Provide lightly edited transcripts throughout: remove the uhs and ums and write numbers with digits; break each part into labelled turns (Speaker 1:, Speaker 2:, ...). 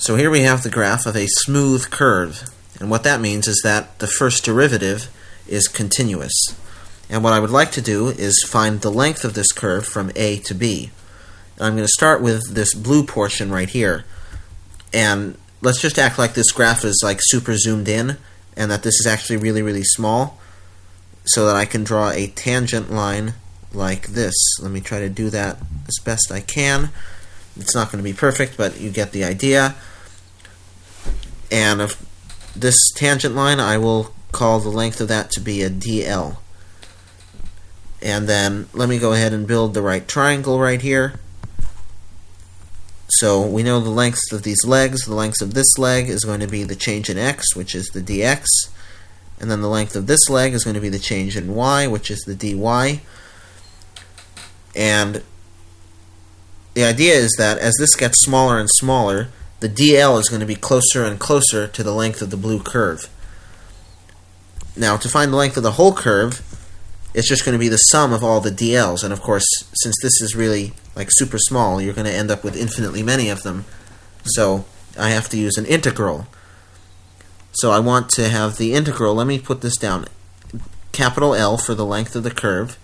Speaker 1: So here we have the graph of a smooth curve, and what that means is that the first derivative is continuous. And what I would like to do is find the length of this curve from A to B. And I'm going to start with this blue portion right here, and let's just act like this graph is like super zoomed in, and that this is actually really, really small, so that I can draw a tangent line like this. Let me try to do that as best I can. It's not going to be perfect, but you get the idea. And of this tangent line, I will call the length of that to be a DL. And then let me go ahead and build the right triangle right here. So we know the lengths of these legs. The length of this leg is going to be the change in x, which is the dx. And then the length of this leg is going to be the change in y, which is the dy. And the idea is that as this gets smaller and smaller, the DL is going to be closer and closer to the length of the blue curve. Now, to find the length of the whole curve, it's just going to be the sum of all the DLs. And of course, since this is really like super small, you're going to end up with infinitely many of them. So I have to use an integral. So I want to have the integral, let me put this down, capital L for the length of the curve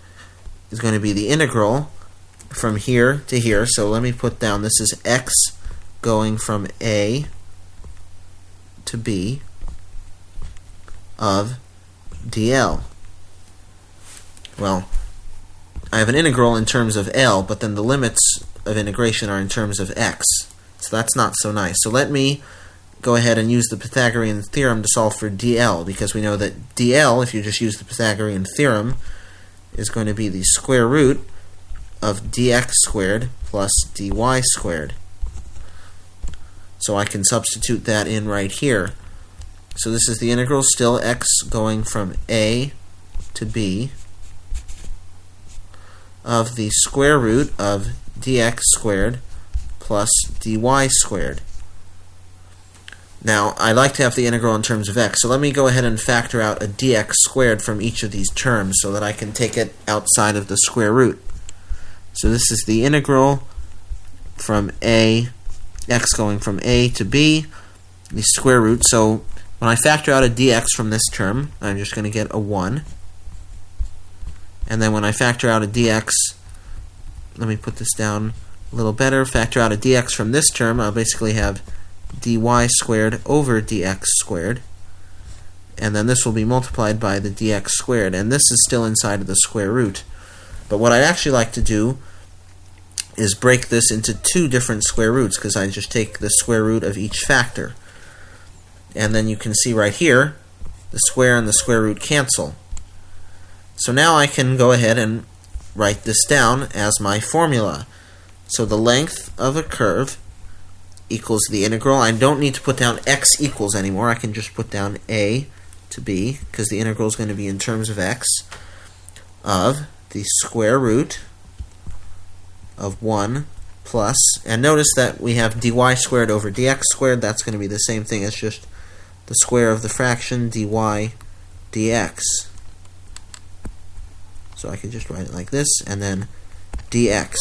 Speaker 1: is going to be the integral from here to here. So let me put down, this is x going from A to B of dl. Well, I have an integral in terms of L, but then the limits of integration are in terms of x. So that's not so nice. So let me go ahead and use the Pythagorean theorem to solve for dl, because we know that dl, if you just use the Pythagorean theorem, is going to be the square root of dx squared plus dy squared. So I can substitute that in right here. So this is the integral, still x going from A to B, of the square root of dx squared plus dy squared. Now, I like to have the integral in terms of x, so let me go ahead and factor out a dx squared from each of these terms so that I can take it outside of the square root. So this is the integral from A, x going from A to B, the square root. So when I factor out a dx from this term, I'm just going to get a 1. And then when I factor out a dx, let me put this down a little better, factor out a dx from this term, I'll basically have dy squared over dx squared. And then this will be multiplied by the dx squared. And this is still inside of the square root. But what I'd actually like to do is break this into two different square roots, because I just take the square root of each factor. And then you can see right here, the square and the square root cancel. So now I can go ahead and write this down as my formula. So the length of a curve equals the integral. I don't need to put down x equals anymore. I can just put down A to B, because the integral is going to be in terms of x, of the square root of 1 plus, and notice that we have dy squared over dx squared. That's going to be the same thing as just the square of the fraction dy dx. So I can just write it like this, and then dx.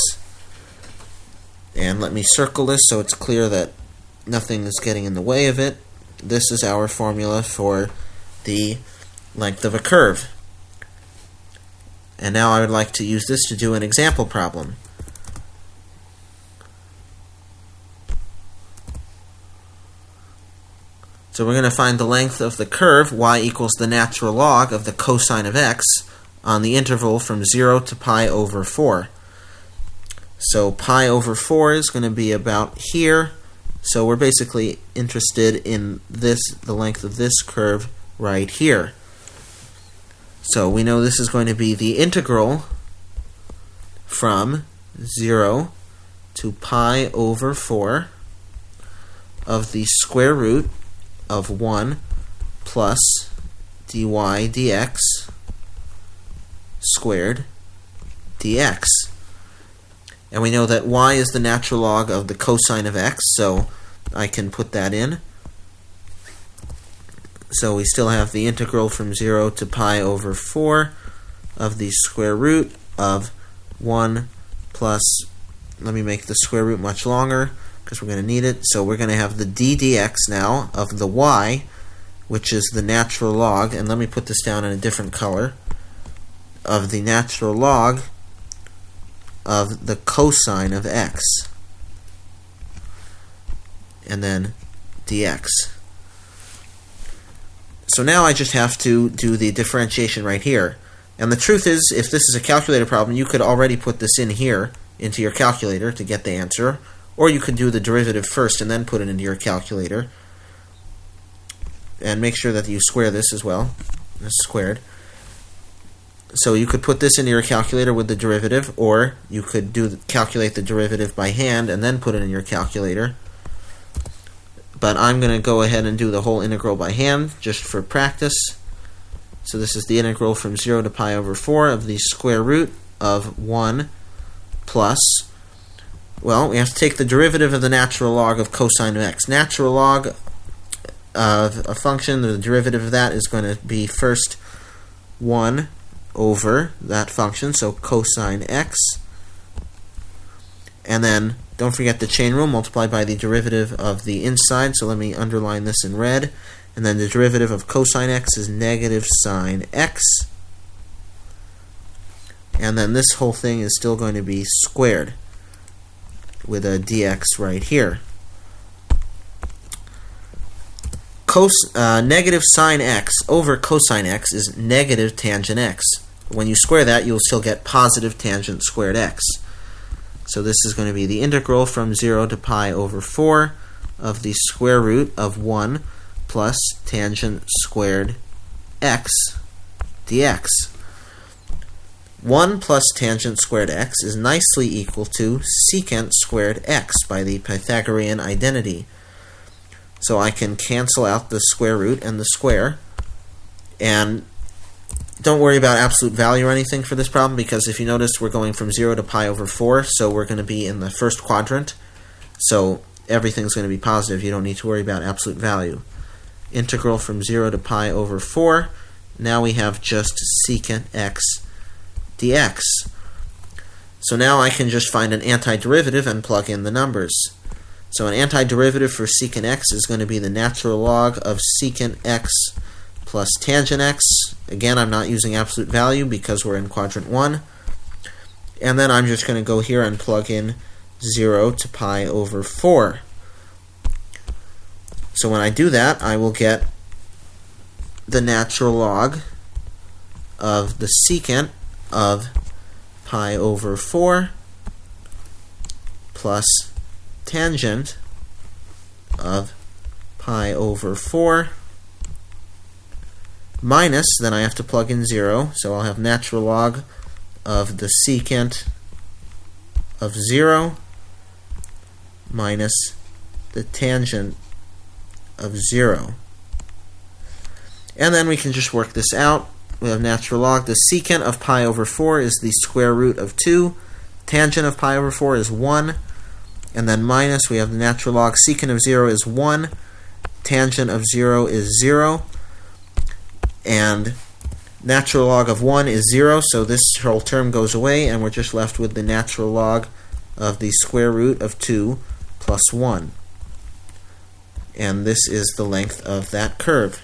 Speaker 1: And let me circle this so it's clear that nothing is getting in the way of it. This is our formula for the length of a curve. And now I would like to use this to do an example problem. So we're going to find the length of the curve, y equals the natural log of the cosine of x, on the interval from 0 to pi over 4. So pi over 4 is going to be about here. So we're basically interested in this, the length of this curve right here. So we know this is going to be the integral from 0 to pi over 4 of the square root of 1 plus dy dx squared dx. And we know that y is the natural log of the cosine of x, so I can put that in. So we still have the integral from 0 to pi over 4 of the square root of 1 plus, let me make the square root much longer, because we're going to need it. So we're going to have the d dx now of the y, which is the natural log, and let me put this down in a different color, of the natural log of the cosine of x, and then dx. So now I just have to do the differentiation right here. And the truth is, if this is a calculator problem, you could already put this in here into your calculator to get the answer, or you could do the derivative first and then put it into your calculator. And make sure that you square this as well. This is squared. So you could put this into your calculator with the derivative, or you could calculate the derivative by hand and then put it in your calculator. But I'm going to go ahead and do the whole integral by hand, just for practice. So this is the integral from 0 to pi over 4 of the square root of 1 plus, well, we have to take the derivative of the natural log of cosine of x. Natural log of a function, the derivative of that is going to be first 1 over that function, so cosine x. And then, don't forget the chain rule, multiply by the derivative of the inside, so let me underline this in red. And then the derivative of cosine x is negative sine x. And then this whole thing is still going to be squared with a dx right here. Negative sine x over cosine x is negative tangent x. When you square that, you'll still get positive tangent squared x. So this is going to be the integral from 0 to pi over 4 of the square root of 1 plus tangent squared x dx. 1 plus tangent squared x is nicely equal to secant squared x by the Pythagorean identity. So I can cancel out the square root and the square, and don't worry about absolute value or anything for this problem, because if you notice, we're going from 0 to pi over 4, so we're going to be in the first quadrant, so everything's going to be positive. You don't need to worry about absolute value. Integral from 0 to pi over 4, now we have just secant x dx. So now I can just find an antiderivative and plug in the numbers. So an antiderivative for secant x is going to be the natural log of secant x plus tangent x. Again, I'm not using absolute value because we're in quadrant 1. And then I'm just going to go here and plug in 0 to pi over 4. So when I do that, I will get the natural log of the secant of pi over 4 plus tangent of pi over 4 minus, then I have to plug in 0, so I'll have natural log of the secant of 0 minus the tangent of 0. And then we can just work this out. We have natural log. The secant of pi over 4 is the square root of 2. Tangent of pi over 4 is 1. And then minus, we have the natural log. Secant of 0 is 1. Tangent of 0 is 0. And natural log of 1 is 0, so this whole term goes away, and we're just left with the natural log of the square root of 2 plus 1. And this is the length of that curve.